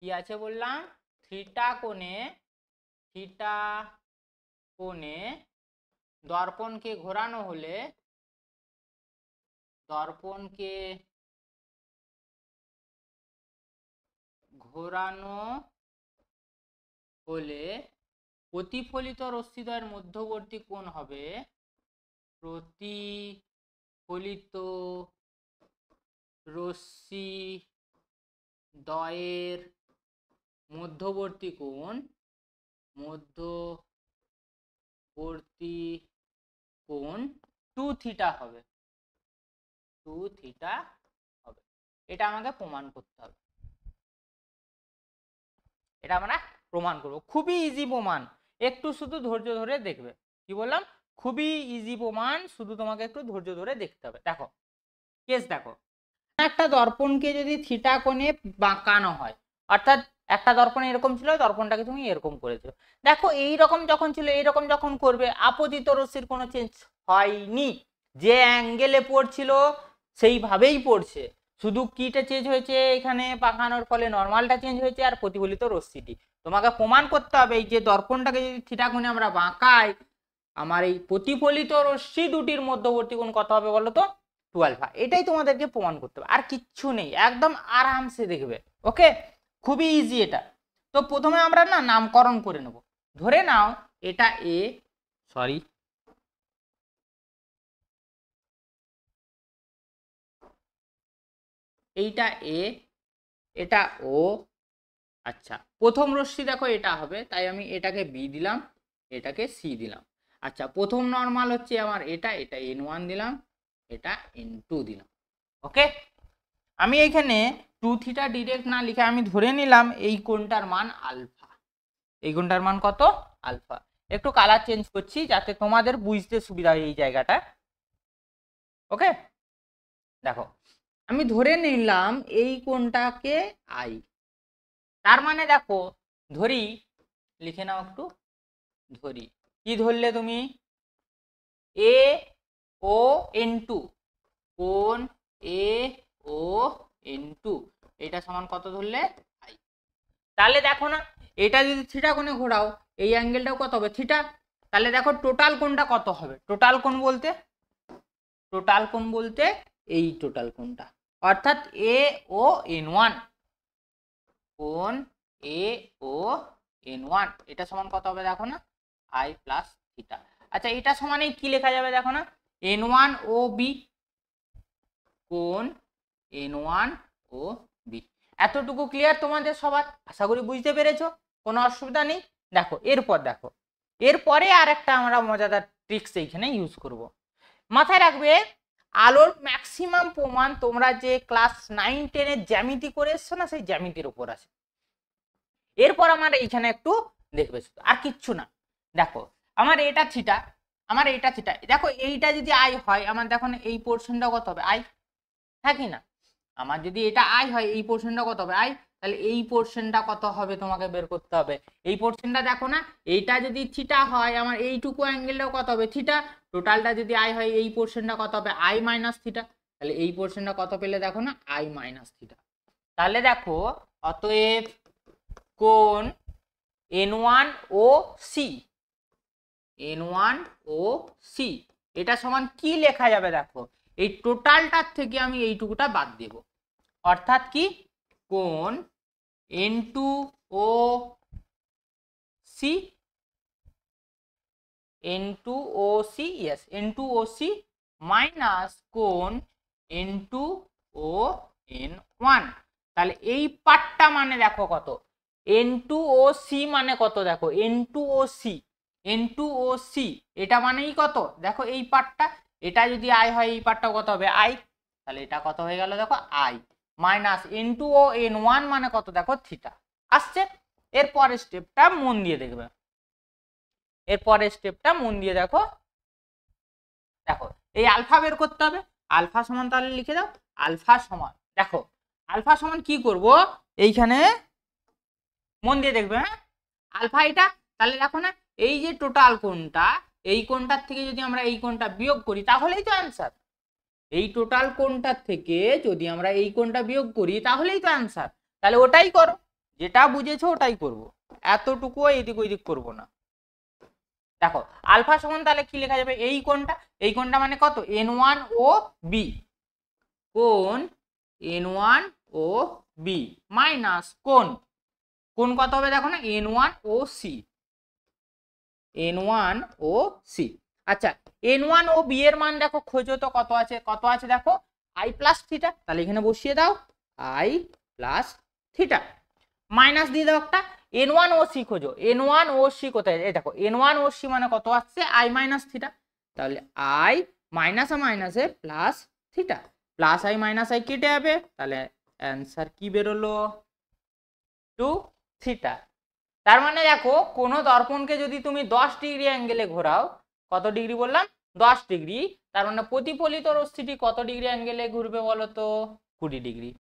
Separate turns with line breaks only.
কি আছে বললাম, থিটা কোণে দর্পণকে ঘোরানো হলে প্রতিফলিত রশ্মিদ্বয়ের মধ্যবর্তী কোণ হবে প্রতিফলিত রশ্মিদ্বয়ের মধ্যবর্তী কোণ 2 থিটা হবে। এটা আমাকে প্রমাণ করতে হবে, এটা আমরা প্রমাণ করব। খুবই ইজি প্রমাণ, একটু শুধু ধৈর্য ধরে দেখবে। কি বললাম, খুবই ইজি প্রমাণ, শুধু তোমাকে একটু ধৈর্য ধরে দেখতে হবে। দেখো কেস দেখো, একটা দর্পণকে যদি থিটা কোণে বাঁকানো হয়, অর্থাৎ একটা দর্পণ এরকম ছিল, দর্পণটাকে তুমি এরকম করেছো, দেখো এইরকম যখন ছিল এইরকম যখন করবে আপতিত রশ্মির কোনো চেঞ্জ হয়নি, যে অ্যাঙ্গেলে পড়ছিল সেইভাবেই পড়ছে, শুধু কিটা চেঞ্জ হয়েছে, এখানে বাঁকানোর ফলে নর্মালটা চেঞ্জ হয়েছে আর প্রতিফলিত রশ্মিটি। তোমাকে প্রমাণ করতে হবে এই যে দর্পণটাকে যদি থিটা কোণে আমরা বাঁকাই, আমার এই প্রতিফলিত রশ্মি দুটির মধ্যবর্তী কোণ কত হবে বলো তো, 2 আলফা। এটাই তোমাদেরকে প্রমাণ করতে হবে, আর কিচ্ছু নেই, একদম আরামসে দেখবে। ওকে, খুবই ইজি এটা। তো প্রথমে আমরা না নামকরণ করে নেব। ধরে নাও এটা এ, সরি এইটা এ, এটা ও। আচ্ছা, প্রথম রশ্মি দেখো এটা হবে, তাই আমি এটাকে বি দিলাম, এটাকে সি দিলাম। আচ্ছা, প্রথম নরমাল হচ্ছে আমার এটা n1 দিলাম, এটা n2 দিলাম। ওকে, আমি এখানে 2 থিটা ডিরেক্ট না লিখে আমি ধরে নিলাম এই কোণটার মান আলফা। এই কোণটার মান কত, আলফা। একটু কালার চেঞ্জ করছি যাতে তোমাদের বুঝতে সুবিধা হয় এই জায়গাটা। ওকে, দেখো আমি ধরে নিলাম এই কোণটাকে আই, তার মানে দেখো ধরি, লিখে নাও একটু, ধরি কি ধরলে তুমি, এ ও n2, কোণ এ ও n2, এটা সমান কত ধরলে, আই। তাহলে দেখো না, এটা যদি থিটা কোণে ঘোরাও এই অ্যাঙ্গেলটাও কত হবে, থিটা। তাহলে দেখো টোটাল কোণটা কত হবে, টোটাল কোণ বলতে এই টোটাল কোণটা, অর্থাৎ এ ও n1, কোণ এ ও n1, এটা সমান কত হবে দেখো না, আই প্লাস থিটা। আচ্ছা, এটা সমান কি লেখা যাবে দেখো না, n1 ও বি, কোণ n1 ও বি। এতটুকু ক্লিয়ার তোমাদের সবার, আশা করি বুঝতে পেরেছো, কোনো অসুবিধা নেই। দেখো এরপরে আর একটা আমরা মজাদার ট্রিক্স এইখানে ইউজ করব। মাথায় রাখবে, আলোর ম্যাক্সিমাম প্রমাণ তোমরা যে ক্লাস 9-10 জ্যামিতি করে এসছো না, সেই জ্যামিতির উপর আছে। এরপর আমার এইখানে একটু দেখবে, আর কিচ্ছু না। দেখো আমার এটা থিটা, দেখো এইটা যদি আই হয়, আমার দেখো না এই পোর্শনটা কত হবে, আই, হ্যাঁ কি না? আমার যদি এটা আই হয়, এই পোর্শনটা কত হবে, আই, তাহলে এই পোর্শনটা কত হবে তোমাকে বের করতে হবে। এই পোর্শনটা দেখো না, এইটা যদি থিটা হয়, আমার এইটুকু অ্যাঙ্গেলটাও কত হবে, থিটা। টোটালটা যদি আই হয়, এই পোর্শনটা কত হবে, আই মাইনাস থিটা। তাহলে এই পোর্শনটা কত পেলে দেখো না, আই মাইনাস থিটা। তাহলে দেখো অতএব কোণ n1 ও সি, n1 ও সি এটা সমান কি লেখা যাবে দেখো, এই টোটালটার থেকে আমি এইটুকুটা বাদ দেব, অর্থাৎ কি, কোণ n2 ও সি, n2 ও সি, ইয়েস n2 ও সি মাইনাস কোণ n2 ও n1। তাহলে এই পার্টটা মানে দেখো কত, n2 ও সি মানে কত দেখো, n2 ও সি, n2 ও সি এটা মানেই কত দেখো, এই পার্টটা, এটা যদি আই হয় এই পার্টটা কত হবে, আই। তাহলে এটা কত হয়ে গেল দেখো, I minus n2 O n1 মানে কত দেখো, থিটা। আসছে, এরপরের স্টেপটা মন দিয়ে দেখবে, এরপরের স্টেপটা মন দিয়ে দেখো। দেখো এই আলফা বের করতে হবে, আলফা সমান তাহলে লিখে দাও, আলফা সমান, দেখো আলফা সমান কি করব, এইখানে মন দিয়ে দেখবে, হ্যাঁ আলফা এটা, তাহলে দেখো না এই যে টোটাল কোণটা, এই কোণটার থেকে যদি আমরা এই কোণটা বিয়োগ করি তাহলেই তো অ্যান্সার। এই টোটাল কোণটার থেকে যদি আমরা এই কোণটা বিয়োগ করি তাহলেই তো অ্যান্সার। তাহলে ওটাই করো, যেটা বুঝেছো ওটাই করব, এতটুকু এদিক ওইদিক করব না। দেখো আলফা সমান তাহলে কি লেখা যাবে, এই কোণটা, এই কোণটা মানে কত n1 ও b, কোণ n1 ও b মাইনাস কোণ, কোণ কত হবে দেখো না n1 ও c, n1 ও c। আচ্ছা n1 ও b এর মান দেখো খোঁজো তো কত আছে, কত আছে দেখো i প্লাস থিটা, তাহলে এখানে বসিয়ে দাও i প্লাস থিটা, মাইনাস দিয়ে দাও একটা n1 ও c খোঁজো, n1 ও c কোথায়, এই দেখো n1 ও c মানে কত আসছে i মাইনাস থিটা, তাহলে i মাইনাস মাইনাসে plus theta, plus i minus i কেটে যাবে, তাহলে অ্যান্সার কি বেরোলো 2 থিটা। তার মানে দেখো কোনো দর্পণকে যদি তুমি 10 ডিগ্রি অ্যাঙ্গেলে ঘোরাও, কত ডিগ্রি বললাম 10 ডিগ্রি, তার মানে প্রতিফলিত রশ্মিটি কত ডিগ্রি অ্যাঙ্গেলে ঘুরবে বলো তো 20 ডিগ্রি।